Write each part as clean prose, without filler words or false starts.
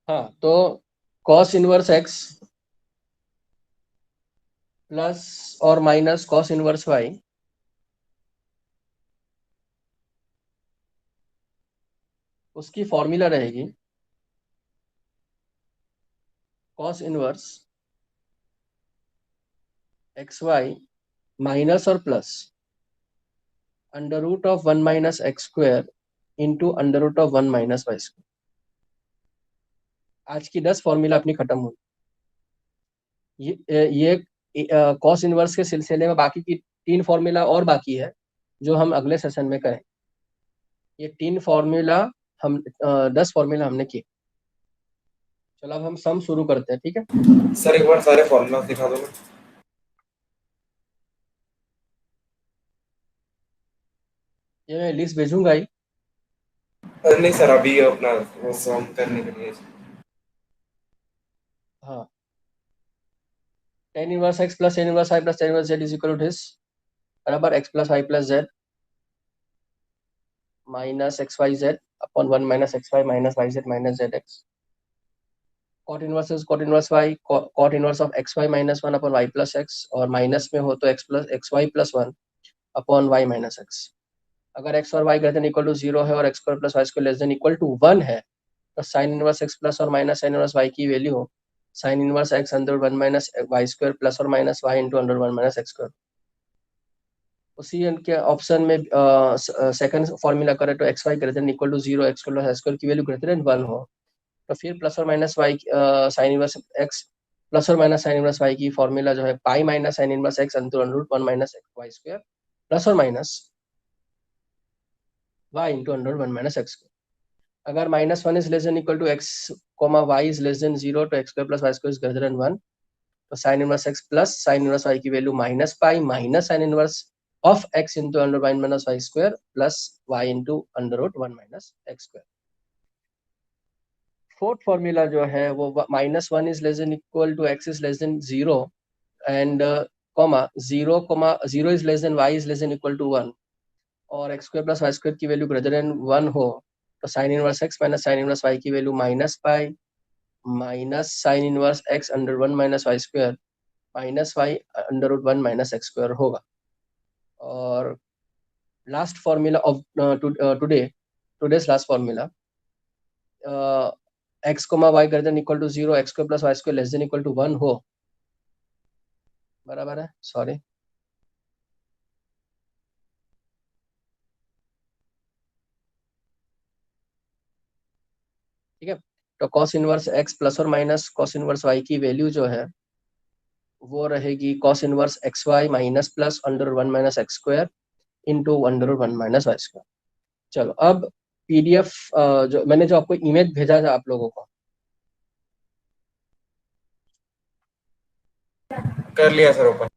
हाँ, तो cos inverse x plus और माइनस कॉस इनवर्स वाई, उसकी फॉर्मूला रहेगी cos inverse x Y minus और plus under root of 1 minus x square into under root of 1 minus Y square. आज की 10 formula अपनी खत्म हुई। ये कॉस इनवर्स के सिलसिले में बाकी की 3 फॉर्मूला और बाकी है, जो हम अगले सेशन में करें। ये 3 फॉर्मूला हम 10 फॉर्मूला हमने किए। चलो अब हम सम शुरू करते हैं, ठीक है। सर एक बार सारे फॉर्मूला दिखा दो ना। ये मैं लिस्ट भेजूंगा ही। अरे नहीं सर, अभी अपना वो सॉम करने के लिए। हाँ, tan inverse x plus tan inverse y plus tan inverse z is equal to this, बराबर x plus y plus z minus x y z upon 1 minus x Y minus y z minus z x. Cot inverse is cot inverse y, cot inverse of x Y minus 1 upon y plus x, और minus में हो तो x plus x y plus 1 upon y minus x. अगर x और y greater than equal to 0 है और x square plus y square less than equal to 1 है, तो साइन इनवर्स एक्स प्लस और माइनस साइन इनवर्स वाई की value हो sine inverse x under 1 minus Y square plus और minus y into under 1 minus x square. उसी के option में second formula करें तो x y greater than equal to 0, x square की value greater than 1 हो, तो फिर प्लस और minus y sine inverse x plus और माइनस साइन इनवर्स वाई की फॉर्मूला जो है pi minus sine inverse x under root 1 minus x y square plus और minus y into under 1 minus x. अगर -1 is less than equal to x comma y is less than 0, तो x square plus y square is greater than 1, तो sine inverse x plus sine inverse Y की value minus pi minus sine inverse of x into under 1 minus Y square plus y into under root 1 minus x square. Fourth formula जो है वो -1 is less than equal to x is less than 0 and comma 0 is less than y is less than equal to 1, और x square plus y square की value greater than 1 हो, तो sine inverse x minus sine inverse Y की value minus pi minus sine inverse x under 1 minus Y square minus y under root 1 minus x square होगा। और last formula of today's last formula, x comma y greater than equal to 0, x square plus y square less than equal to 1 हो, बराबर है, sorry, ठीक है। तो cos inverse x plus और minus cos inverse Y की value जो है वो रहेगी cos inverse x Y minus plus under 1 minus x square into under 1 minus Y square. चलो अब पीडीएफ जो मैंने जो आपको इमेज भेजा था आप लोगों को, कर लिया सर ओपन।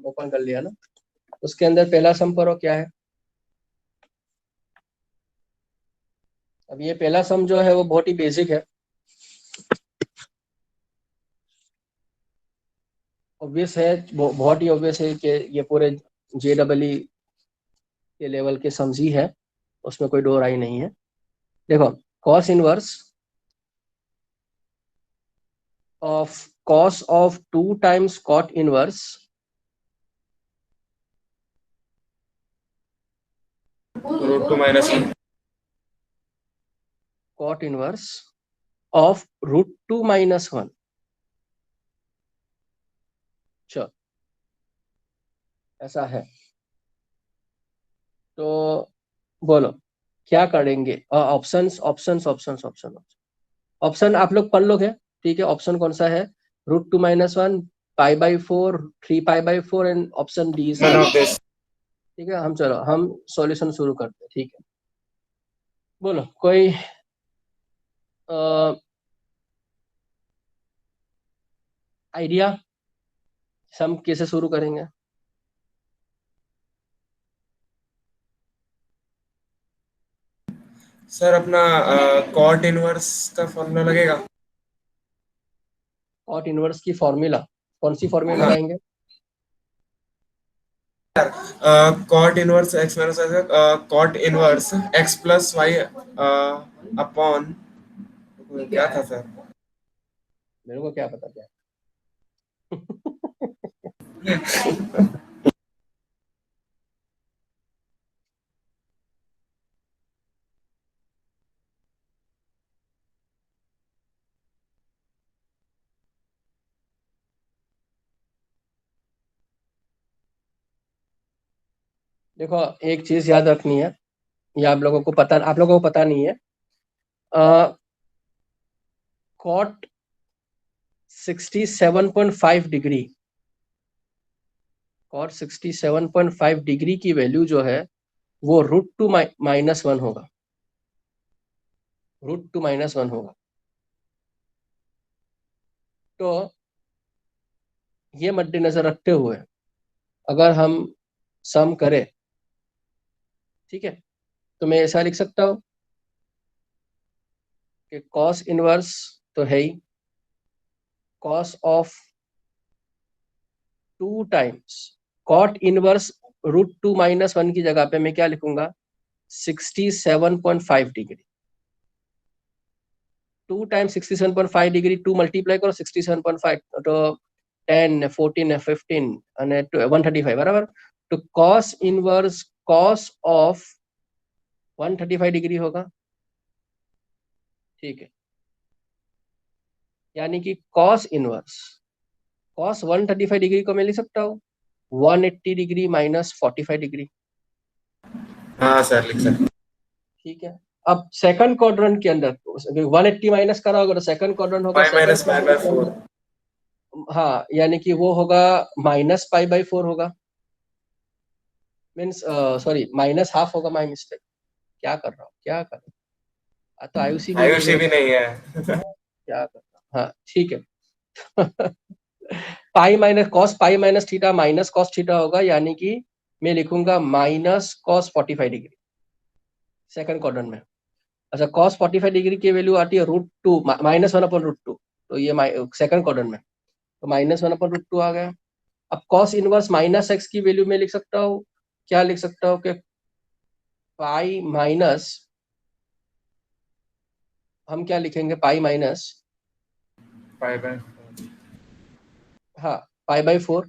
ओपन कर लिया ना। उसके अंदर पहला सम करो क्या है। अब ये पहला सम जो है वो बहुत ही बेसिक है, ऑब्वियस है, बहुत ही ऑब्वियस है कि ये पूरे JEE के लेवल के सम्स ही है, उसमें कोई दो राय नहीं है। देखो, cos inverse of cos of 2 times cot inverse √2 -1। Cot inverse of √2 minus 1। चलो, ऐसा है तो बोलो क्या करेंगे। Options options options option option आप लोग पढ़ लोगे, ठीक है। ऑप्शन कौन सा है, √2 minus 1, π/4, 3π/4 and option D is none 0। Of this. ठीक है, हम सॉल्यूशन शुरू करते हैं, ठीक है। बोलो कोई आइडिया, सम कैसे शुरू करेंगे। सर अपना कॉट इनवर्स का फॉर्मूला लगेगा। कॉट इनवर्स की फॉर्मूला कौन सी फॉर्मूला हाँ लगाएंगे। Cot inverse x minus cot inverse x plus Y upon क्या था सर। मेरे को क्या पता क्या देखो एक चीज याद रखनी है, ये आप लोगों को पता नहीं है। कॉट 67.5 डिग्री, कॉट 67.5 डिग्री की वैल्यू जो है वो √2 -1 होगा, √2 -1 होगा। तो ये मद्देनजर रखते हुए अगर हम सम करें, ठीक है, तो मैं ऐसा लिख सकता हूँ कि कॉस इनवर्स तो है ही, cos of 2 times cot inverse √2 -1 की जगह पे मैं क्या लिखूंगा, 67.5 डिग्री। 2 टाइम्स 67.5 डिग्री, 2 मल्टीप्लाई करो 67.5 तो 10 14 15 અને 135 बराबर। तो cos inverse cos of 135 degree होगा, ठीक है। यानी कि कॉस इनवर्स कॉस 135 डिग्री को मैं लिख सकता हूँ 180 डिग्री -45 डिग्री, हाँ सर लिख सकते। ठीक है। अब सेकंड क्वाड्रेंट के अंदर 180 माइनस करा होगा तो सेकंड क्वाड्रेंट होगा, 5 सेकंड - क्वाड्रेंट के 5/4। अंदर हाँ, यानी कि वो होगा -π/4 होगा, मीन्स सॉरी -½ होगा, माई मिस्टेक। क्या कर रहा हूँ, क्या कर रहा हूँ, तो आयुषी भी नहीं आयुषी है, भी नहीं है। क्या कर रहा हूँ, हाँ ठीक है। Pi minus cos pi minus theta minus cos theta होगा, यानी कि मैं लिखूंगा -cos 45 डिग्री सेकंड क्वाड्रेंट में। अच्छा, cos 45 डिग्री की वैल्यू आती है √2 -1/√2, तो ये सेकंड क्वाड्रेंट में, तो -1/√2 आ गया। अब cos इनवर्स -x की वैल्यू में लिख सकता हूँ, क्या लिख सकता हूँ कि पाई माइनस, हम क्या लिखेंगे, पाई माइनस 5/4। हाँ π/4,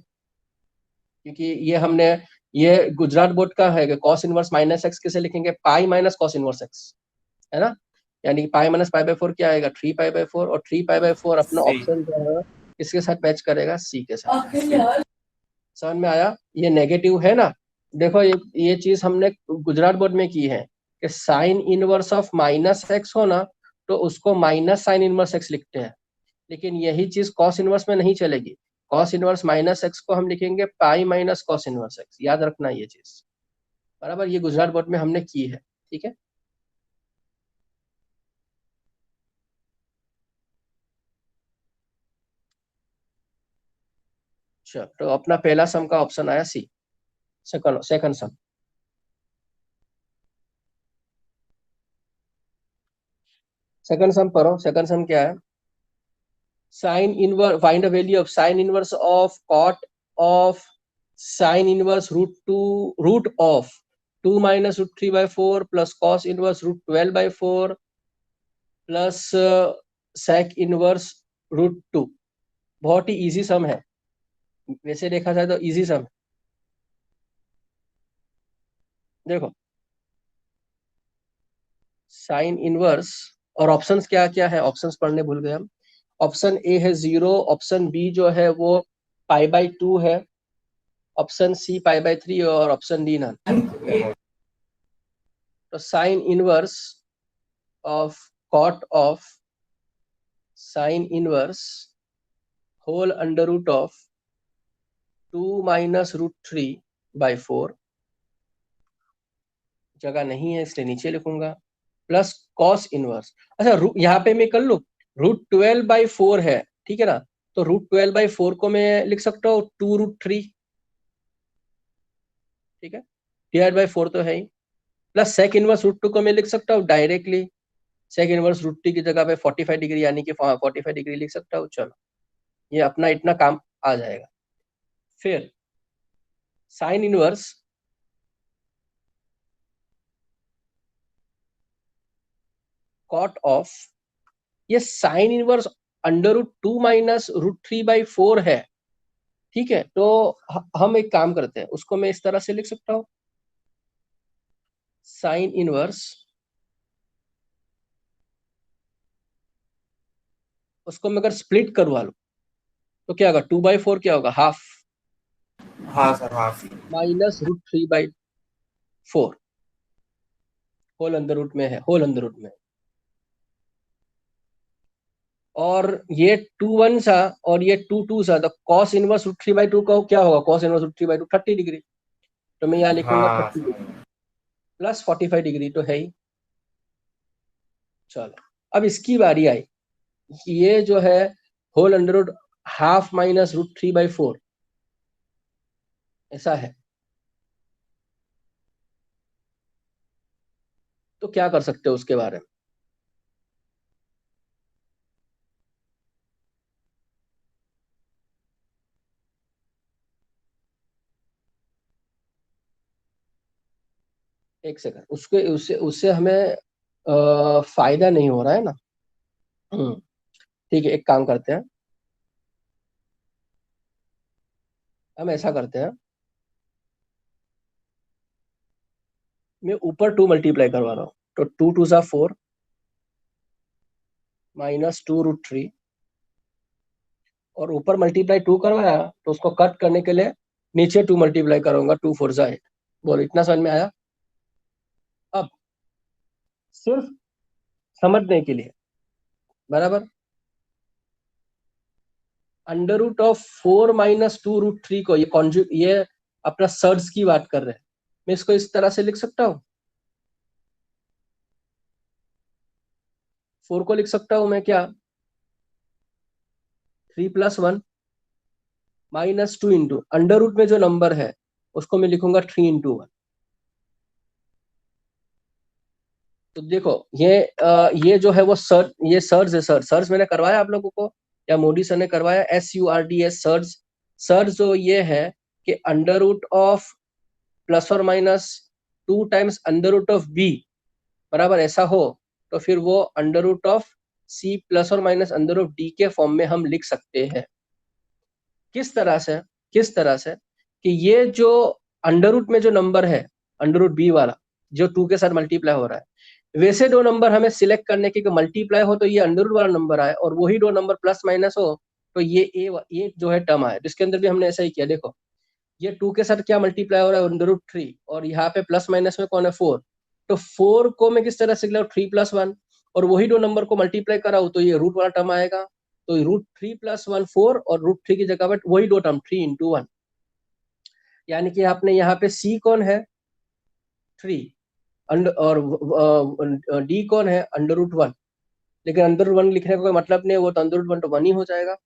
क्योंकि ये हमने ये गुजरात बोर्ड का है कि cos इनवर्स -x कैसे लिखेंगे, पाई माइनस cos इनवर्स x, है ना। यानी कि पाई माइनस π/4 क्या आएगा, 3π/4, और 3π/4 अपना सी। ऑप्शन जो है इसके साथ मैच करेगा, सी के साथ। समझ में आया, ये नेगेटिव है ना। देखो ये चीज हमने गुजरात बोर्ड में की है कि साइन इनवर्स ऑफ -x हो ना, तो उसको माइनस साइन इनवर्स x लिखते हैं, लेकिन यही चीज कॉस इनवर्स में नहीं चलेगी। कॉस इनवर्स -x को हम लिखेंगे pi minus cos inverse x, याद रखना ये चीज, बराबर। ये गुजरात बोर्ड में हमने की है, ठीक है। चलो, तो अपना पहला सम का ऑप्शन आया सी, सेकंड सम। सेकंड सम पढ़ो, सेकंड सम क्या है, sine inverse, find the value of sine inverse of cot of sine inverse root of 2 -√3/4 plus cos inverse √12/4 plus sec inverse √2। बहुत ही इजी सम है, वैसे देखा जाए तो इजी सम। देखो साइन इनवर्स, और ऑप्शंस क्या क्या है, ऑप्शंस पढ़ने भूल गए हम। ऑप्शन ए है 0, ऑप्शन बी जो है वो π/2 है, ऑप्शन सी π/3 और ऑप्शन डी नन। तो sine inverse of cot of sine inverse whole under root of 2 -√3/4, जगह नहीं है इसलिए नीचे लिखूंगा, प्लस कॉस इनवर्स। अच्छा, यहाँ पे मैं कर लू, √12/4 है, ठीक है ना, तो √12/4 को मैं लिख सकता हूँ 2√3, ठीक है, डिवाइड/4 तो है ही, प्लस सेक इनवर्स √2 को मैं लिख सकता हूँ डायरेक्टली, सेक इनवर्स √2 की जगह पे 45 डिग्री यानी कि 45 डिग्री लिख सकता हूँ। चलो, ये अपना इतना काम आ जाएगा। फिर साइन इनवर्स कॉट ऑफ, ये साइन इनवर्स √2 माइनस √3/4 है, ठीक है। तो हम एक काम करते हैं, उसको मैं इस तरह से लिख सकता हूं, साइन इनवर्स, उसको मैं अगर स्प्लिट करवा लूं तो क्या होगा, 2/4 क्या होगा, हाफ, हाँ sir half. Minus √3/4, whole under root में है, होल अंडर रूट में। और ये 2 1 सा और ये 2 2 सा, तो cos इनवर्स √3/2 का क्या होगा, cos इनवर्स √3/2 30 डिग्री, तो मैं यहाँ लिखूंगा हाँ 30 डिग्री सर। प्लस 45 डिग्री तो है ही। चलो, अब इसकी बारी आई, ये जो है whole under root half minus √3/4 ऐसा है, तो क्या कर सकते हो उसके बारे में। एक सेकंड, उसके उससे उससे हमें फायदा नहीं हो रहा है ना। ठीक है, एक काम करते हैं, हम ऐसा करते हैं, मैं ऊपर 2 मल्टीप्लाई करवा रहा हूँ, तो 2 2 सा 4 माइनस 2√3, और ऊपर मल्टीप्लाई 2 करवाया तो उसको कट करने के लिए नीचे 2 मल्टीप्लाई करूंगा, 2 4 सा 8। बोलो, इतना समझ में आया। अब सिर्फ समझने के लिए, बराबर, √4 माइनस 2√3 को, ये अपना सर्ज की बात कर रहे हैं, मैं इसको इस तरह से लिख सकता हूँ, 4 को लिख सकता हूं मैं क्या, 3 + 1 माइनस 2 इंटू अंडर रूट में जो नंबर है उसको मैं लिखूंगा 3 × 1। तो देखो, ये जो है वो ये सर्ज है, सर्ज मैंने करवाया आप लोगों को, या मोदी सर ने करवाया, SURDS सर्ज। सर्ज जो ये है कि under root of ±2 times under root of B बराबर ऐसा हो, तो फिर वो under root of C ± under root D के फॉर्म में हम लिख सकते हैं। किस तरह से, किस तरह से, कि ये जो अंडर रूट में जो नंबर है, अंडर रूट B वाला जो 2 के साथ मल्टीप्लाई हो रहा है, वैसे दो नंबर हमें सिलेक्ट करने के, मल्टीप्लाई हो तो ये अंडर रूट वाला नंबर आए, और वही दो नंबर प्लस माइनस हो तो ये जो है टर्म आए। इसके अंदर भी हमने ऐसा ही किया, देखो ये 2 के साथ क्या मल्टीप्लाई हो रहा है, √3, और यहाँ पे प्लस माइनस में कौन है, 4, तो 4 को मैं किस तरह से लिखा, 3 + 1, और वही दो नंबर को मल्टीप्लाई कराऊं तो ये रूट वाला टर्म आएगा, तो √3 + 1 4, और √3 की जगह पर वही दो टर्म 3 × 1, यानी कि आपने यहाँ पे C कौन है, 3, और D कौन है, √1, लेकिन √1 लिखने का कोई मतलब नहीं है, वो तो √1 तो 1 ही हो जाएगा,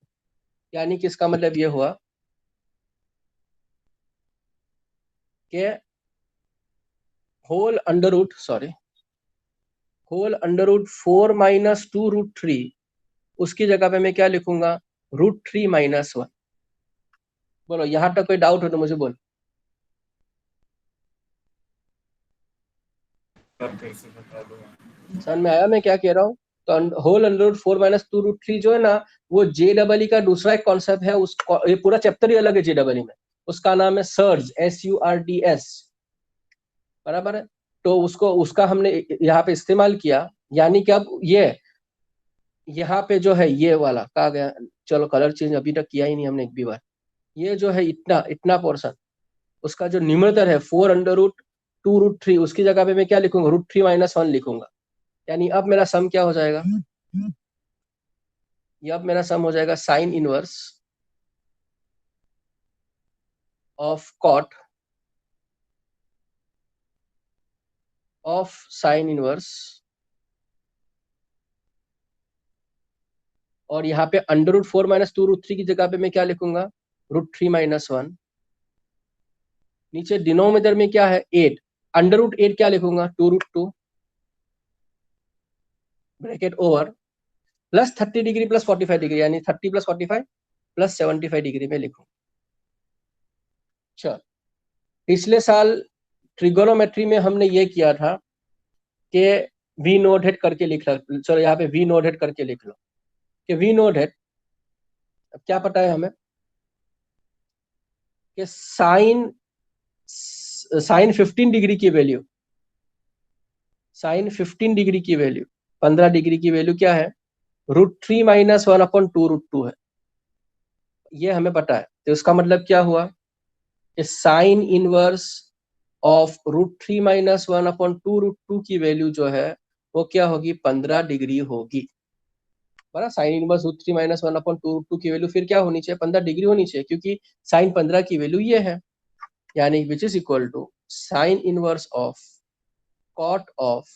यानी कि इसका मतलब ये हुआ कि होल अंडर रूट 4 माइनस 2√3, उसकी जगह पे मैं क्या लिखूंगा, √3 - 1। बोलो, यहां तक कोई डाउट हो तो मुझे बोल। सर फिर से बता दो। समझ में आया मैं क्या कह रहा हूँ। तो होल अंडर रूट 4 माइनस 2√3 जो है ना, वो JEE का दूसरा एक कॉन्सेप्ट है, ये पूरा चैप्टर ही अलग है JEE में, उसका नाम है सर्ज, SURDS, बराबर है। तो उसका हमने यहाँ पे इस्तेमाल किया, यानी कि अब ये यहाँ पे जो है ये वाला कहा गया, चलो कलर चेंज अभी तक किया ही नहीं हमने एक भी बार, ये जो है इतना इतना पोर्शन, उसका जो न्यूमरेटर है 4√2√3, उसकी जगह पे मैं क्या लिखूंगा, √3 - 1 लिखूंगा, यानी अब मेरा सम क्या हो जाएगा, ये अब मेरा सम हो जाएगा sine inverse of cot of sine inverse, और यहाँ पे √4 - 2√3 की जगह पे मैं क्या लिखूंगा, √3 - 1, नीचे डिनोमिनेटर में क्या है 8, √8 क्या लिखूंगा, 2√2 bracket over, plus 30 degree plus 45 degree, यानी 30 + 45 + 75 डिग्री में लिखूं। चल, पिछले साल ट्रिगोनोमेट्री में हमने ये किया था कि V नोट हेड करके लिख लो, चलो यहाँ पे V नोट हेड करके लिख लो कि वी नो दैट, अब क्या पता है हमें कि साइन 15 डिग्री की वैल्यू, साइन 15 डिग्री की वैल्यू, 15 डिग्री की वैल्यू क्या है, √3 - 1/2 √2 है, ये हमें पता है। तो इसका मतलब क्या हुआ कि साइन इनवर्स ऑफ √3 - 1/2 की वैल्यू जो है वो क्या होगी, 15 डिग्री होगी, बड़ा। साइन इनवर्स √3 - 1/2 की वैल्यू फिर क्या होनी चाहिए, 15 डिग्री होनी चाहिए, क्योंकि साइन 15 की वैल्यू ये है, यानी which is equal to sine inverse of cot of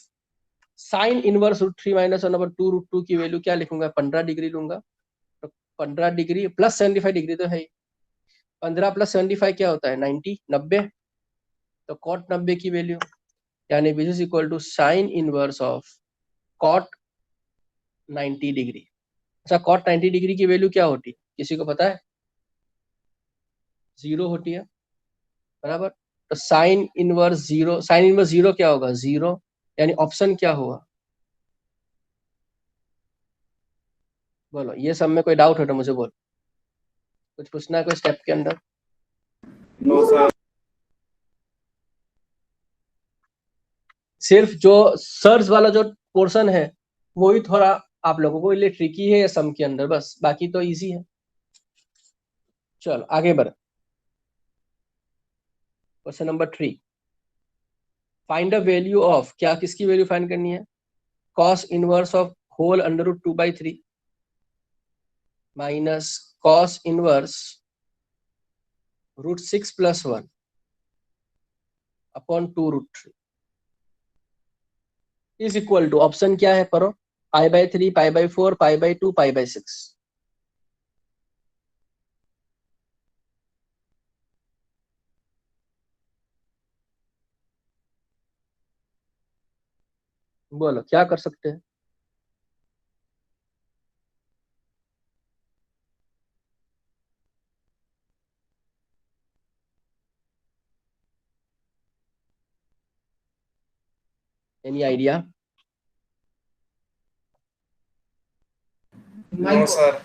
sine inverse √3 - 1/2 की वैल्यू क्या लिखूंगा, 15 डिग्री लूंगा। तो 15 डिग्री प्लस 75 डिग्री तो है ही, 15 + 75 क्या होता है, 90। तो कॉट 90 की वैल्यू, यानी which is equal to sine inverse of cot 90 degree. अच्छा, कॉट 90 डिग्री की वैल्यू क्या होती है, किसी को पता है, 0 होती है, बराबर। तो साइन इनवर्स 0, साइन इनवर्स 0 क्या होगा, 0, यानी ऑप्शन क्या हुआ, बोलो। ये सब में कोई डाउट हो तो मुझे बोल, कुछ पूछना है कोई स्टेप के अंदर। No sir. सिर्फ जो सर्च वाला जो पोर्शन है वो ही थोड़ा आप लोगों को लिए ट्रिकी है, सम के अंदर, बस बाकी तो इजी है। चलो आगे बढ़, question number 3, find the value of, क्या किसकी वैल्यू फाइंड करनी है, cos inverse of whole √2/3 minus cos inverse √6 + 1 upon 2√3 is equal to, option क्या है पढ़ो, π/3, π/4, π/2, π/6। बोलो क्या कर सकते हैं, एनी आइडिया। No sir.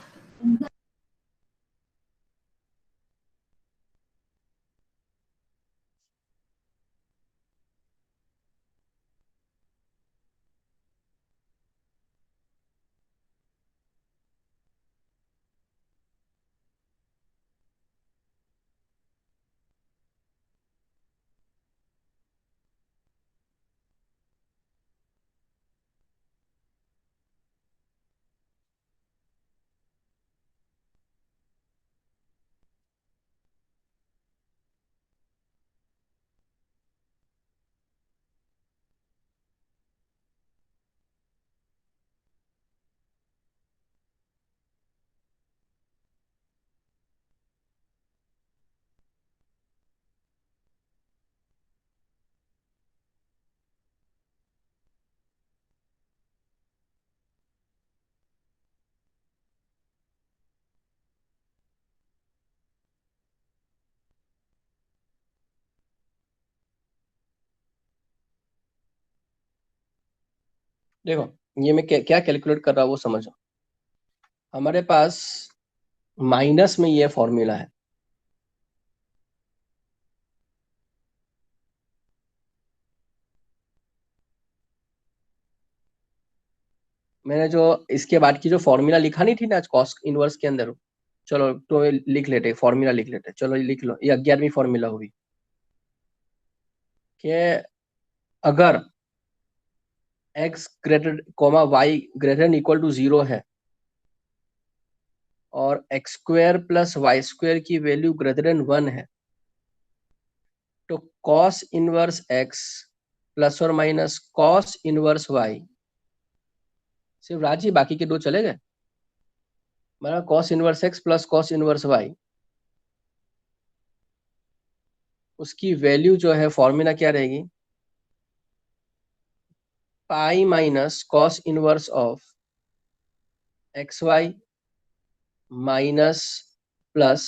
देखो ये मैं क्या कैलकुलेट कर रहा हूँ वो समझो। हमारे पास माइनस में ये फॉर्मूला है, मैंने जो इसके बाद की जो फॉर्मूला लिखा नहीं थी ना आज कॉस इनवर्स के अंदर, चलो तो ये लिख लेते, फॉर्मूला लिख लेते, चलो ये लिख लो, ये 11वीं फॉर्मूला हुई कि अगर x greater comma y greater than equal to 0 है और x² + y² की वैल्यू ग्रेटर देन 1 है, तो cos इनवर्स x प्लस और माइनस cos इनवर्स y, सिर्फ राजी, बाकी के दो चले गए, मतलब cos inverse x plus cos inverse y, उसकी वैल्यू जो है फॉर्मूला क्या रहेगी, पाई minus cos inverse of xy minus plus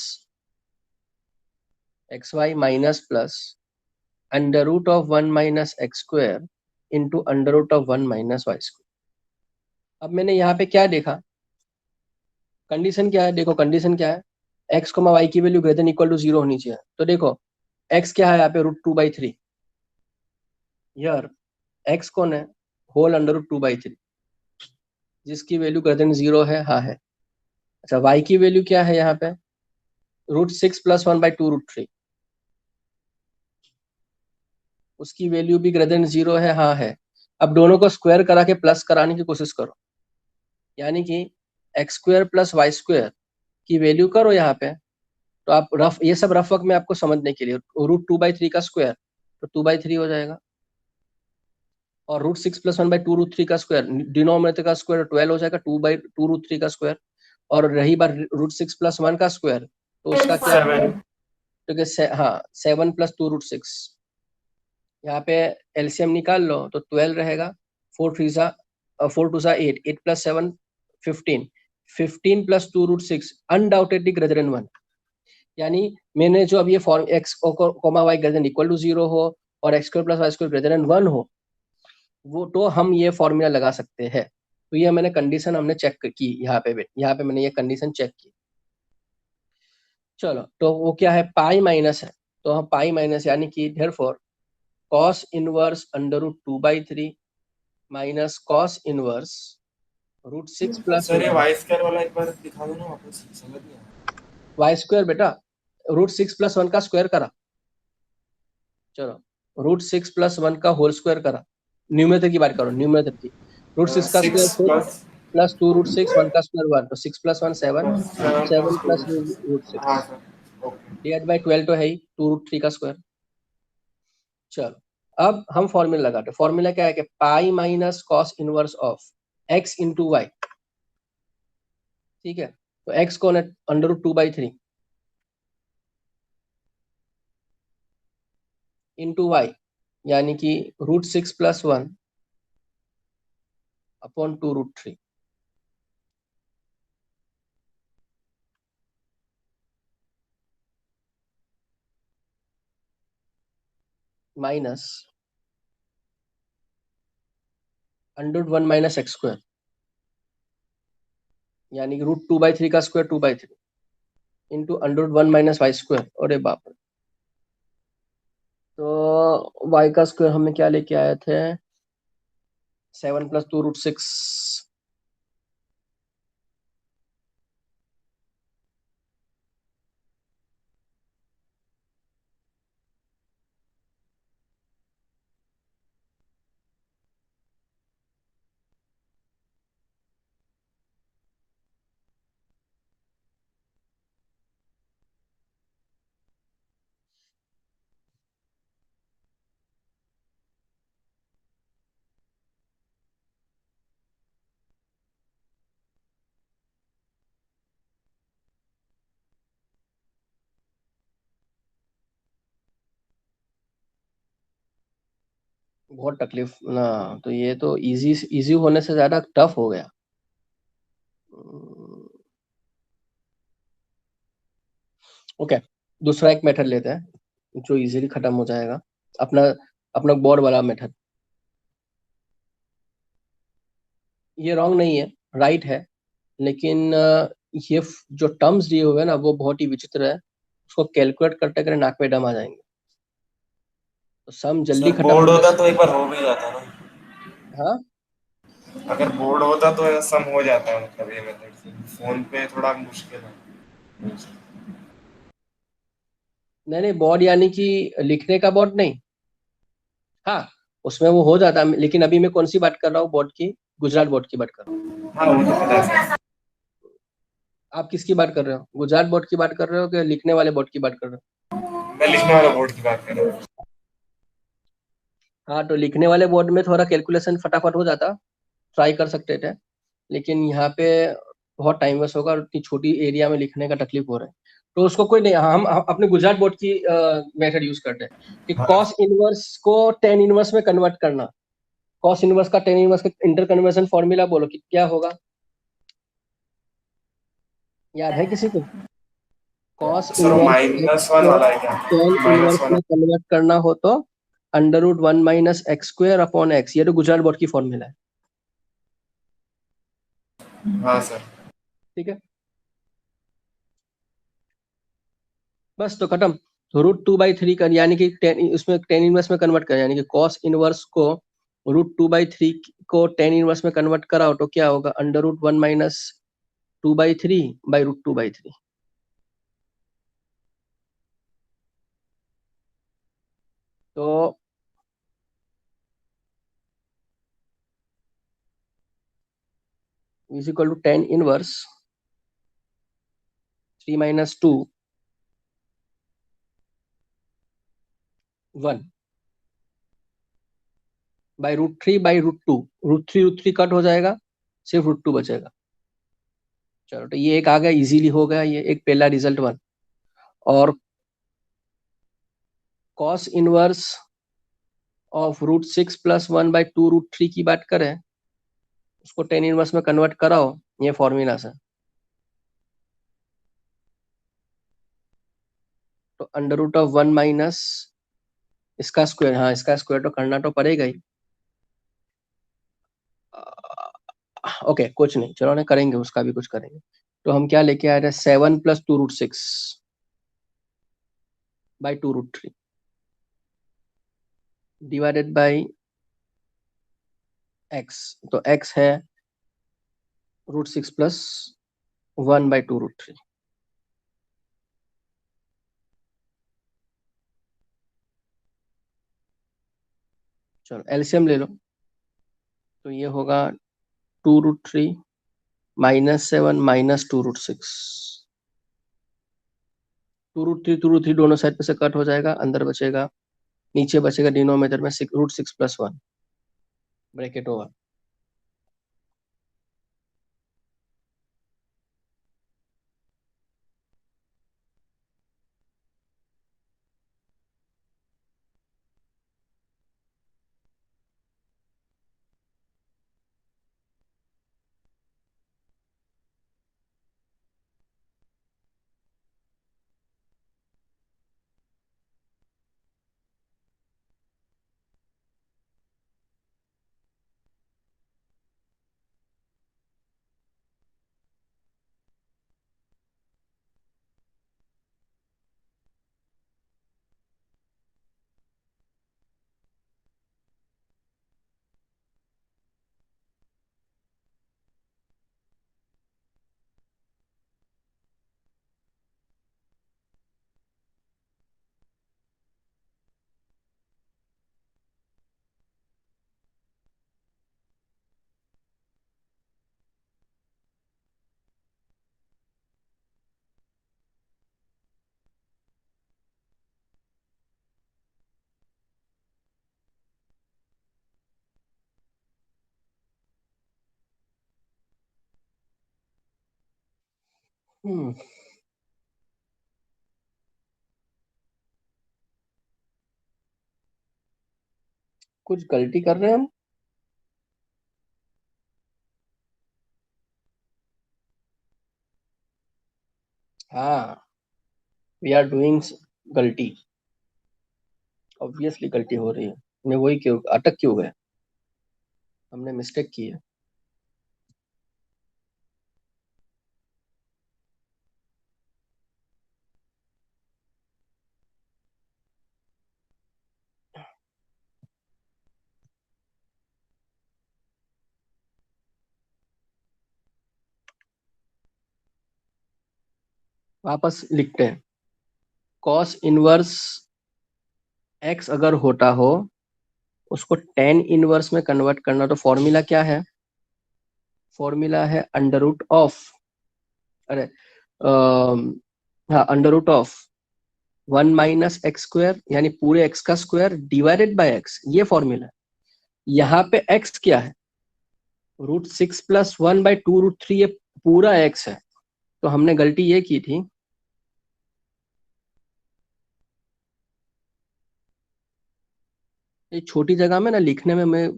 xy minus plus √1 - x² into √1 - y²। अब मैंने यहाँ पे क्या देखा कंडीशन क्या है, देखो कंडीशन क्या है, x, y की value greater than equal to 0 होनी चाहिए। तो देखो x क्या है यहाँ पे, √2/3। यार x कौन है, होल अंडर √2/3, जिसकी वैल्यू ग्रेटर देन 0 है, हाँ है। अच्छा y की वैल्यू क्या है यहाँ पे, √6 + 1/2√3, उसकी वैल्यू भी ग्रेटर देन 0 है, हाँ है। अब दोनों को स्क्वायर करा के प्लस कराने की कोशिश करो, यानी कि x² + y² की वैल्यू करो यहाँ पे। तो आप रफ, ये सब रफ वर्क में आपको समझने के लिए, √2/3 का स्क्वायर तो 2/3 हो जाएगा, और √6 + 1/2√3 का स्क्वायर, डिनोमिनेटर का स्क्वायर 12 हो जाएगा, 2/2√3 का स्क्वायर। और रही बात √6 + 1 का स्क्वायर, तो उसका क्या है, 7 तो हाँ 7 + 2√6, यहाँ पे एलसीएम निकाल लो तो 12 रहेगा, 4 2 8, 8 + 7 15, 15 + 2√6 अनडाउटेडली ग्रेटर देन 1। यानी मैंने जो अब ये form x, y greater than equal to 0 हो और x² + y² ग्रेटर देन 1 हो, वो तो हम ये फॉर्मूला लगा सकते हैं। तो ये मैंने कंडीशन हमने चेक की यहाँ पे भी, यहाँ पे मैंने ये कंडीशन चेक की। चलो तो वो क्या है, पाई माइनस है, तो हम पाई माइनस यानी कि therefore cos inverse √2/3 minus cos inverse √6 + sir ये 1 वाई स्क्वायर वाला एक बार दिखा दो ना वापस, समझ नहीं आया। y² बेटा, √6 + 1 का स्क्वायर करा, चलो √6 + 1 का होल स्क्वायर करा, न्यूमरेटर की बात करो, न्यूमरेटर की, √6 का स्क्वायर 6 6 प्लस प्लस 2√6, 1 का स्क्वायर 1, तो 6 + 1 7, 7 7 प्लस 2। + √6 हाँ सर, ओके। डिवाइड बाई 12 तो है ही, 2√3 का स्क्वायर। चलो अब हम फॉर्मूला लगाते, फॉर्मूला क्या है कि pi minus cos inverse of x into y, ठीक है। तो x कौन है, √2/3 इंटू वाई, यानी कि √6 + 1 अपॉन 2√3, माइनस √1 माइनस x², यानी कि √2/3 का स्क्वायर 2/3 इंटू √1 माइनस y²। अरे बाप रे, तो y का स्क्वायर हमें क्या लेके आए थे, 7 + 2√6, बहुत तकलीफ ना, तो ये तो इजी इजी होने से ज्यादा टफ हो गया। ओके, दूसरा एक मेथड लेते हैं जो इजीली खत्म हो जाएगा, अपना अपना बोर्ड वाला मेथड। ये रॉन्ग नहीं है, राइट है, लेकिन ये जो टर्म्स दिए हुए हैं ना वो बहुत ही विचित्र है, उसको कैलकुलेट करते करते नाक पे दम आ जाएंगे, तो सम जल्दी सर खत्म बोर्ड होने होता से। तो एक बार हो भी जाता ना। हाँ अगर बोर्ड होता तो सम हो जाता है, मतलब ये मेथड से फोन पे थोड़ा मुश्किल है। नहीं नहीं, बोर्ड यानी कि लिखने का बोर्ड नहीं, हाँ उसमें वो हो जाता है, लेकिन अभी मैं कौन सी बात कर रहा हूँ बोर्ड की, गुजरात बोर्ड की बात कर रहा हूँ। हाँ वो तो पता है सर। आप किसकी बात कर रहे हो, गुजरात बोर्ड की बात कर रहे हो कि लिखने वाले बोर्ड की बात कर रहे मैं लिखने वाला बोर्ड की बात कर रहा हूँ। हो। हाँ तो लिखने वाले बोर्ड में थोड़ा कैलकुलेशन फटाफट हो जाता, ट्राई कर सकते थे, लेकिन यहाँ पे बहुत टाइम वेस्ट होगा और इतनी छोटी एरिया में लिखने का तकलीफ हो रहा है, तो उसको कोई नहीं, हम अपने गुजरात बोर्ड की मेथड यूज करते हैं कि हाँ कॉस इनवर्स को टेन इनवर्स में कन्वर्ट करना। कॉस इनवर्स का टेन इनवर्स का इंटर कन्वर्सन फॉर्मूला बोलो कि क्या होगा, याद है किसी को, कॉस सर वो इनवर्स एक्स -1 को वाला है क्या? टेन माइनस इनवर्स वाला। में कन्वर्ट करना हो तो √1 माइनस x² अपॉन x, ये तो गुजरात बोर्ड की फॉर्मूला है, हाँ सर। ठीक है। बस तो खत्म। तो √2/3 कर, यानी कि उसमें टेन इनवर्स में कन्वर्ट कर, यानी कि कॉस इनवर्स को √2/3 को टेन इनवर्स में कन्वर्ट कराओ तो क्या होगा, √1 माइनस 2/3 बाई √2/3। तो is equal to tan inverse 3 minus 2 1 by √3/√2। √3 cut हो जाएगा, सिर्फ √2 बचेगा। चलो तो ये एक आ गया, इजीली हो गया ये एक पहला रिजल्ट 1। और कॉस इनवर्स ऑफ √6 + 1/2 √3 की बात करें, उसको टेन इनवर्स में कन्वर्ट कराओ ये फॉर्मूला से, तो √1 माइनस इसका स्क्वायर, हाँ इसका स्क्वायर तो करना तो पड़ेगा ही। ओके कुछ नहीं, चलो ना करेंगे, उसका भी कुछ करेंगे। तो हम क्या लेके आ रहे हैं, 7 + 2√6/2√3 डिवाइडेड बाई x। तो x है √6 + 1/2√3। चलो एलसीएम ले लो, तो ये होगा 2√3 -7 -2√6। 2√3 दोनों साइड पे से कट हो जाएगा, अंदर बचेगा, नीचे बचेगा डिनोमिनेटर में √6 + 1 ब्रैकेट ओवर। हम्म कुछ गलती कर रहे हैं हम। हाँ वी आर डूइंग गलती, ऑब्वियसली गलती हो रही है। मैं वही क्यों अटक क्यों गए, हमने मिस्टेक की है। वापस लिखते हैं, कॉस इनवर्स x अगर होता हो उसको टेन इनवर्स में कन्वर्ट करना, तो फॉर्मूला क्या है, फॉर्मूला है अरे हाँ √ऑफ 1 - x², यानी पूरे x का स्क्वायर डिवाइडेड बाय x, ये फॉर्मूला है। यहाँ पे x क्या है, √6 + 1/2√3, ये पूरा x है। तो हमने गलती ये की थी, ये छोटी जगह में ना लिखने में मैं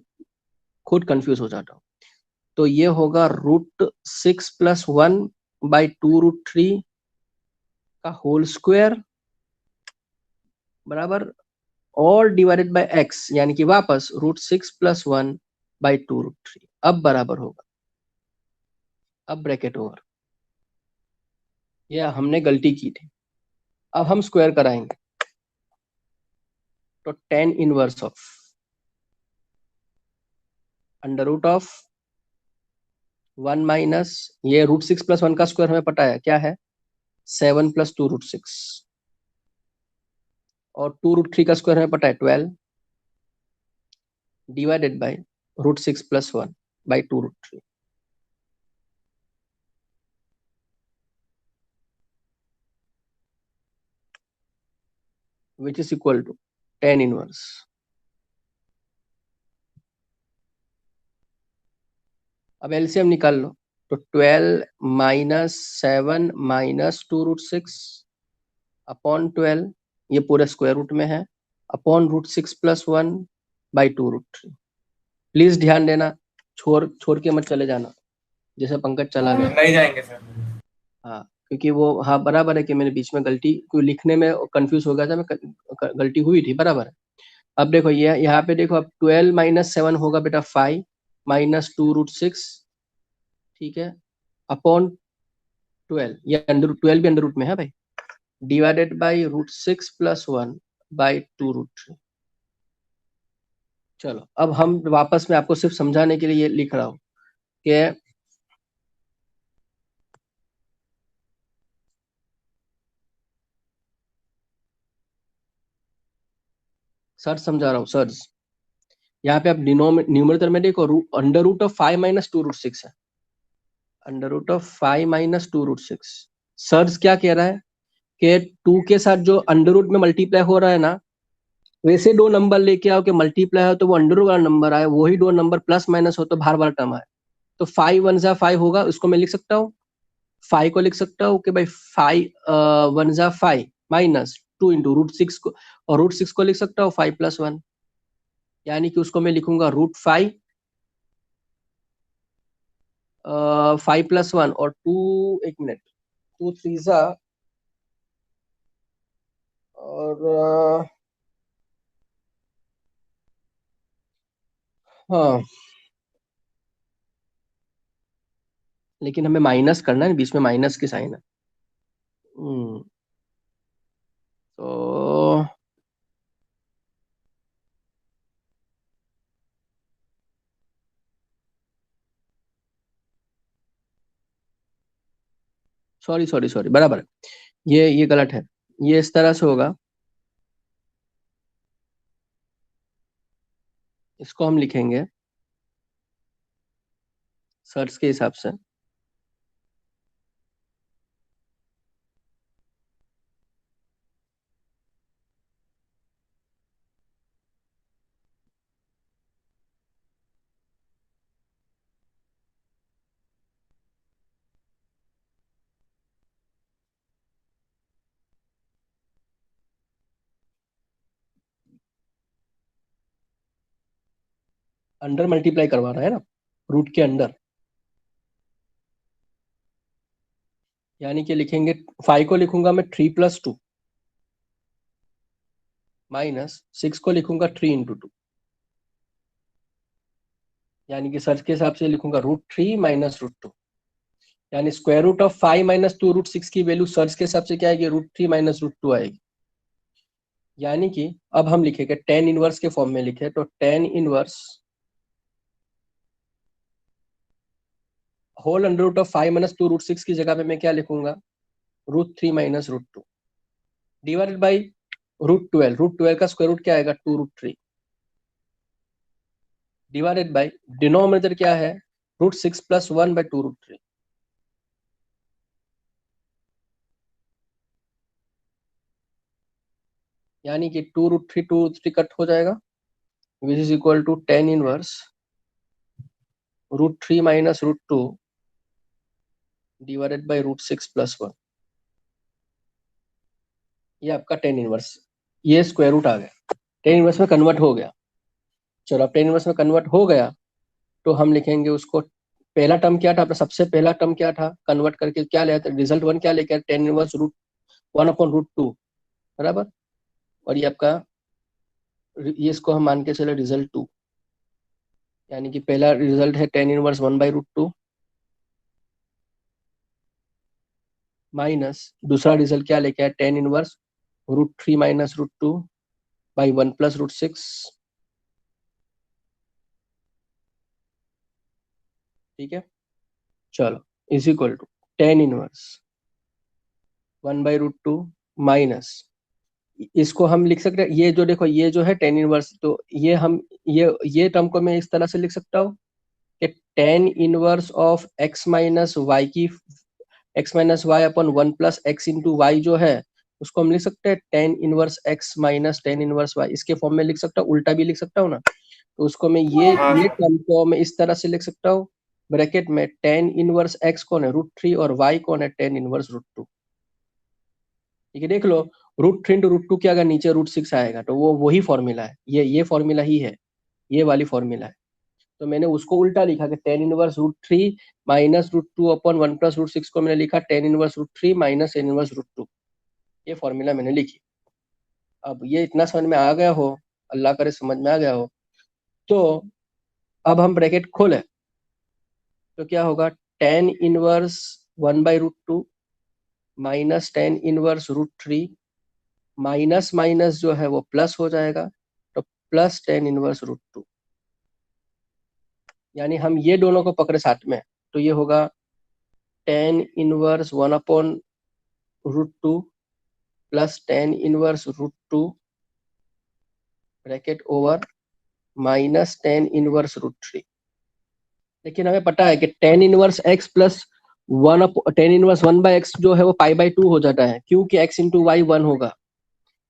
खुद कंफ्यूज हो जाता हूँ। तो ये होगा √6 + 1/2√3 का होल स्क्वायर बराबर, और डिवाइडेड बाय x, यानी कि वापस √6 + 1/2√3। अब बराबर होगा, अब ब्रैकेट ओवर। ये हमने गलती की थी। अब हम स्क्वायर कराएंगे, तो tan inverse of under root of 1 minus, ये √6 + 1 का स्क्वायर हमें पता है क्या है, 7 + 2 √6, और 2 √3 का स्क्वायर हमें पता है 12, divided by √6 + 1 by 2 √3, which is equal to 10 inverse. अब एलसीएम निकाल लो, तो 12 माइनस 7 माइनस 2 √6 अपॉन 12, ये पूरे स्क्वायर रूट में है, अपॉन √6 + 1 बाई 2 √3। प्लीज ध्यान देना, छोड़ छोड़ के मत चले जाना, जैसे पंकज चला गया। नहीं जाएंगे सर। हाँ, क्योंकि वो, हाँ बराबर है कि मैंने बीच में गलती, क्योंकि लिखने में कंफ्यूज हो गया था मैं, गलती हुई थी, बराबर है। अब देखो ये यहाँ पे देखो, अब 12 माइनस 7 होगा बेटा 5 माइनस 2 √6, ठीक है, अपॉन 12, ये अंडर 12 भी अंडर रूट में है भाई, डिवाइडेड बाई √6 + 1 बाई 2 √3। चलो अब हम वापस में आपको सिर्फ समझाने के लिए ये लिख रहा हूँ कि सर समझा रहा हूँ सर, यहाँ पे आप न्यूमरेटर में देखो, अंडर रूट ऑफ 5 माइनस 2 √6 है, under root of 5 minus 2 √6। Search क्या कह रहा है कि 2 के साथ जो अंडर रूट में मल्टीप्लाई हो रहा है ना, वैसे दो नंबर लेके आओ कि मल्टीप्लाई हो तो वो अंडर रूट वाला नंबर आए, वही दो नंबर प्लस माइनस हो तो बाहर वाला टर्म आए। तो 5 वन जा 5 होगा, उसको मैं लिख सकता हूँ, 5 को लिख सकता हूँ कि भाई 5 वन जा 5 माइनस 2 इंटू √6 को, और √6 को लिख सकता हूँ 5 + 1, यानी कि उसको मैं लिखूंगा √5 5 + 1 और 2, एक मिनट, 2 3 जा, और हाँ, लेकिन हमें माइनस करना है, बीच में माइनस की साइन है। तो सॉरी सॉरी सॉरी, बराबर है, ये गलत है, ये इस तरह से होगा, इसको हम लिखेंगे सर्च के हिसाब से, अंडर मल्टीप्लाई करवा रहा है ना, रूट के अंडर, यानी कि लिखेंगे 5 को लिखूंगा मैं 3 + 2 माइनस 6 को लिखूंगा 3 × 2, यानी कि सर्च के हिसाब से लिखूंगा √3 माइनस √2, यानी स्क्वायर रूट ऑफ 5 माइनस 2 √6 की वैल्यू सर्च के हिसाब से क्या आएगी, √3 माइनस √2 आएगी। यानी कि अब हम लिखेंगे 10 इनवर्स के फॉर्म में लिखे, तो 10 inverse whole under root of 5 minus 2 √6 की जगह पे मैं क्या लिखूंगा, √3 माइनस √2 डिवाइडेड बाई √12, √12 का स्क्वायर रूट क्या आएगा, 2 √3, डिवाइडेड बाई डिनोमिनेटर क्या है, √6 + 1 बाई 2 √3, यानी कि 2 √3 कट हो जाएगा, which is equal to 10 inverse √3 minus √2 divided by √6 + 1, ये आपका 10 इनवर्स, ये स्क्वायर रूट आ गया, 10 इनवर्स में कन्वर्ट हो गया। चलो अब 10 इनवर्स में कन्वर्ट हो गया, तो हम लिखेंगे उसको, पहला टर्म क्या था अपना, सबसे पहला टर्म क्या था, कन्वर्ट करके क्या ले आते, रिजल्ट 1 क्या लेके आए, 10 इनवर्स √1/√2, बराबर, और ये आपका, ये इसको हम मान के चले रिजल्ट 2, यानी कि पहला रिजल्ट है 10 इनवर्स 1/√2 माइनस दूसरा रिजल्ट क्या लेके आए, 10 इनवर्स √3 माइनस √2 बाई 1 प्लस √6, ठीक है। चलो is equal to tan inverse 1/√2 minus, इसको हम लिख सकते हैं, ये जो देखो ये जो है टेन इनवर्स, तो ये हम ये टर्म को मैं इस तरह से लिख सकता हूँ कि tan inverse of x minus y की x minus y upon 1 plus x into y जो है उसको हम लिख सकते हैं tan inverse x minus tan inverse y, इसके फॉर्म में लिख सकता हूँ, उल्टा भी लिख सकता हूँ ना। तो उसको मैं हाँ ये सर। टर्म को मैं इस तरह से लिख सकता हूँ, ब्रैकेट में टेन इनवर्स x कौन है √3 और y कौन है टेन इनवर्स √2, ठीक है। देख लो √3 इंटू √2 के अगर नीचे √6 आएगा तो वो वही फॉर्मूला है, ये फॉर्मूला ही है, ये वाली फॉर्मूला है। तो मैंने उसको उल्टा लिखा कि tan inverse √3 minus √2 upon 1 plus √6 को मैंने लिखा ten inverse √3 minus tan inverse √2, ये फॉर्मूला मैंने लिखी। अब ये इतना समझ में आ गया हो, अल्लाह करे समझ में आ गया हो, तो अब हम ब्रैकेट खोले तो क्या होगा, ten inverse 1/√2 minus tan inverse √3 minus minus जो है वो प्लस हो जाएगा, तो प्लस टेन इनवर्स √2, यानी हम ये दोनों को पकड़े साथ में, तो ये होगा ten inverse 1/√2 plus tan inverse √2 bracket over minus tan inverse √3। लेकिन हमें पता है कि tan inverse x plus tan inverse 1/x जो है वो π/2 हो जाता है, क्योंकि x इंटू वाई 1 होगा।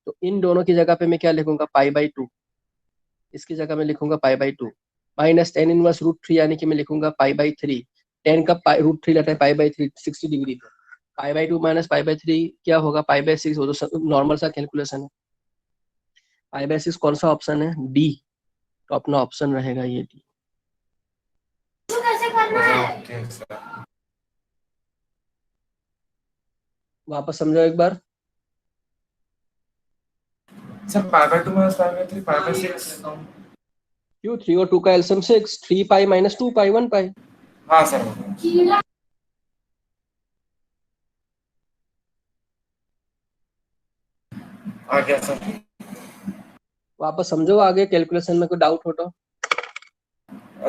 तो इन दोनों की जगह पे मैं क्या लिखूंगा π/2, इसकी जगह में लिखूंगा π/2 माइनस टेन इनवर्स √3, यानी कि मैं लिखूंगा π/3। टेन का √3 रहता है π/3 60 डिग्री पे, π/2 माइनस π/3 क्या होगा π/6 हो, तो नॉर्मल सा कैलकुलेशन है। π/6 कौन सा ऑप्शन है, डी, तो अपना ऑप्शन रहेगा ये डी। Okay sir. वापस समझो एक बार। Sir π/2 minus π/3 π/6। क्यों, 3 और 2 का एलसीएम 6, 3 पाई माइनस 2 पाई 1 पाई। हाँ सर। आ गया सर। वापस समझो, आगे कैलकुलेशन में कोई डाउट हो तो।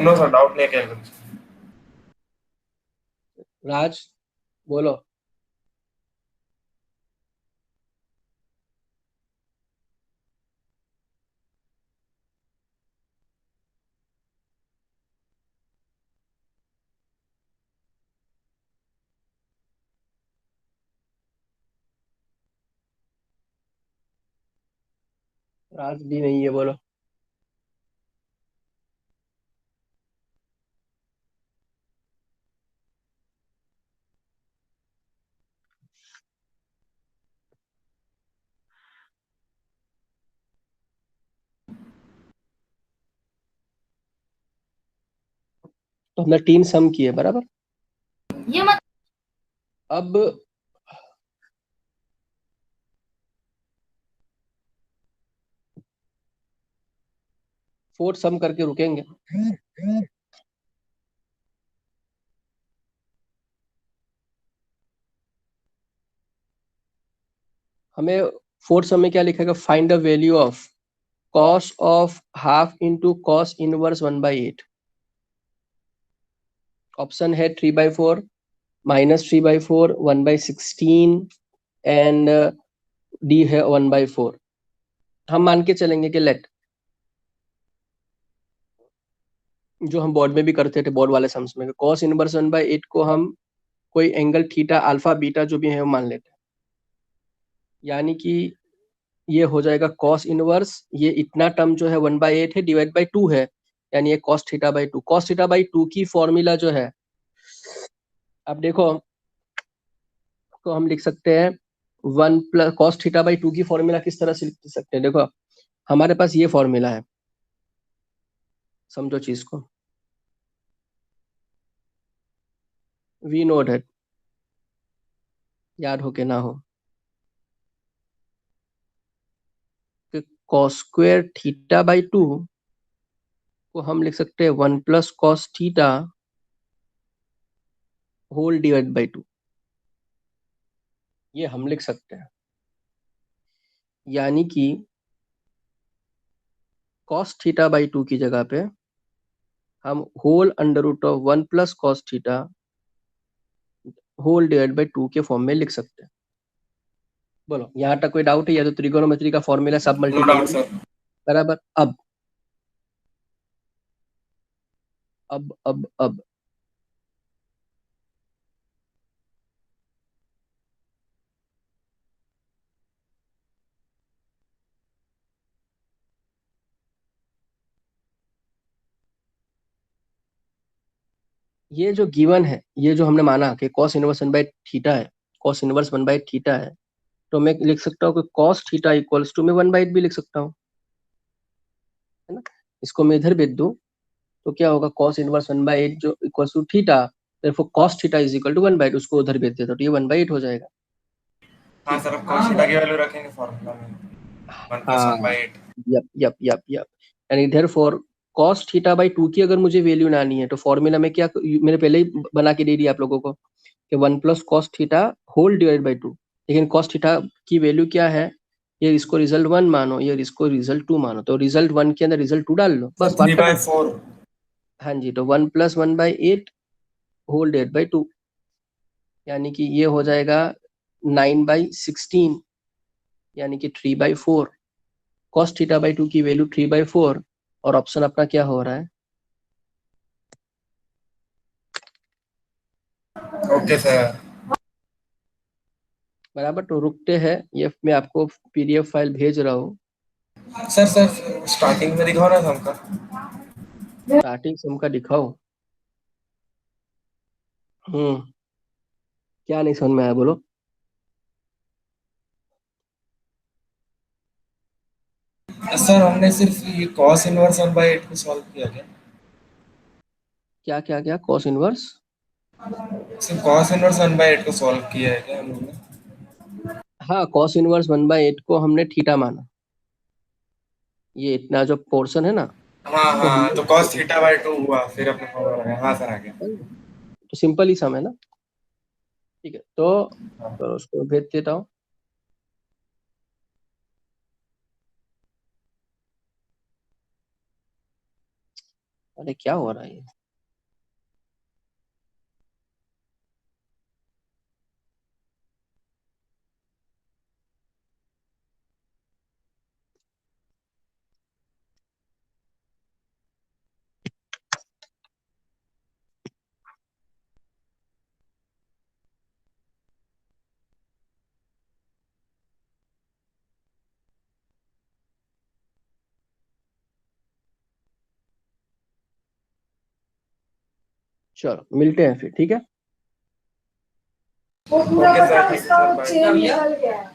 नो सर, डाउट नहीं है। राज बोलो। राज भी नहीं है, बोलो। तो हमने 3 सम किए बराबर। ये मत अब फोर्थ सम करके रुकेंगे। हमें फोर्थ सम में क्या लिखेगा, find the value of cos of half into cos inverse 1/8। Option है 3/4 माइनस 3/4 1/16 एंड डी है 1/4। हम मान के चलेंगे कि लेट, जो हम बोर्ड में भी करते थे, बोर्ड वाले सम्स में, कॉस इनवर्स 1/8 को हम कोई एंगल थीटा अल्फा बीटा जो भी है वो मान लेते हैं, यानी कि ये हो जाएगा कॉस इनवर्स, ये इतना टर्म जो है 1/8 है डिवाइड बाई 2 है, यानी ये cos theta by 2। Cos theta by 2 की फॉर्मूला जो है, अब देखो, तो हम लिख सकते हैं 1 प्लस कॉस थीटा बाई 2 की फॉर्मूला किस तरह से लिख सकते हैं, देखो हमारे पास ये फॉर्मूला है, समझो चीज को, वी नोट है, याद हो के ना हो, कि कॉस स्क्वायर थीटा बाई 2 को हम लिख सकते हैं 1 plus cos theta whole divide by 2, ये हम लिख सकते हैं। यानी कि cos थीटा बाई 2 की जगह पे हम whole under root of 1 plus cos theta whole divide by 2 के फॉर्म में लिख सकते हैं। बोलो यहाँ तक कोई डाउट है? या तो त्रिकोणोमेट्री का फॉर्मूला सब नो डाउट मल्टीप्लिकेशन सर। बराबर। अब ये जो गिवन है, ये जो हमने माना कि cos इनवर्स 1 बाई थीटा है, cos इनवर्स 1 बाई थीटा है, तो मैं लिख सकता हूँ कि cos थीटा इक्वल्स टू, मैं 1 बाई 8 भी लिख सकता हूँ, है ना। इसको मैं इधर भेज दूँ तो क्या होगा, cos इनवर्स 1 बाई 8 जो equals to theta, therefore cos theta is equal to 1 by 8, उसको उधर भेज देता तो ये 1 बाई 8 हो जाएगा। हाँ सर, अब cos थीटा की वैल्यू रखेंगे फॉर्मूला में 1 प्लस 1 हाँ, by 8। Yup and therefore cos theta by 2 की अगर मुझे वैल्यू लानी है तो फॉर्मूला में क्या, मैंने पहले ही बना के दे दिया आप लोगों को कि 1 plus cos theta whole divide by 2, लेकिन cos थीटा की वैल्यू क्या है, ये इसको रिजल्ट 1 मानो, ये इसको रिजल्ट 2 मानो, तो रिजल्ट 1 के अंदर रिजल्ट 2 डाल लो, बस बात खत्म। 3/4। हाँ जी, तो 1 plus 1 by 8 whole divide by 2, यानी कि ये हो जाएगा 9/16, यानी कि 3/4। cos थीटा बाई 2 की वैल्यू 3/4, और ऑप्शन अपना क्या हो रहा है? Okay sir. बराबर, तो रुकते हैं, ये मैं आपको पीडीएफ फाइल भेज रहा हूँ। सर स्टार्टिंग में दिखाओ ना हमका। स्टार्टिंग से उनका दिखाओ। क्या नहीं समझ में आया, बोलो। सर हमने सिर्फ ये cos इनवर्स 1 बाई 8 को सॉल्व किया क्या? क्या cos इनवर्स? सिर्फ cos इनवर्स 1 बाई 8 को सॉल्व किया है क्या हम लोगों ने? हाँ, cos इनवर्स 1 बाई 8 को हमने थीटा माना, ये इतना जो पोर्शन है ना, हाँ इसको हाँ, हमने तो cos थीटा बाई 2 हुआ, फिर अपने फॉर्मूला लगाया। हाँ सर, आ गया। तो सिंपल ही सम है ना। ठीक है, हाँ। तो उसको भेज देता हूँ। अरे क्या हो रहा है ये? चलो मिलते हैं फिर, ठीक है। ओके सर, ठीक है सर, बाय।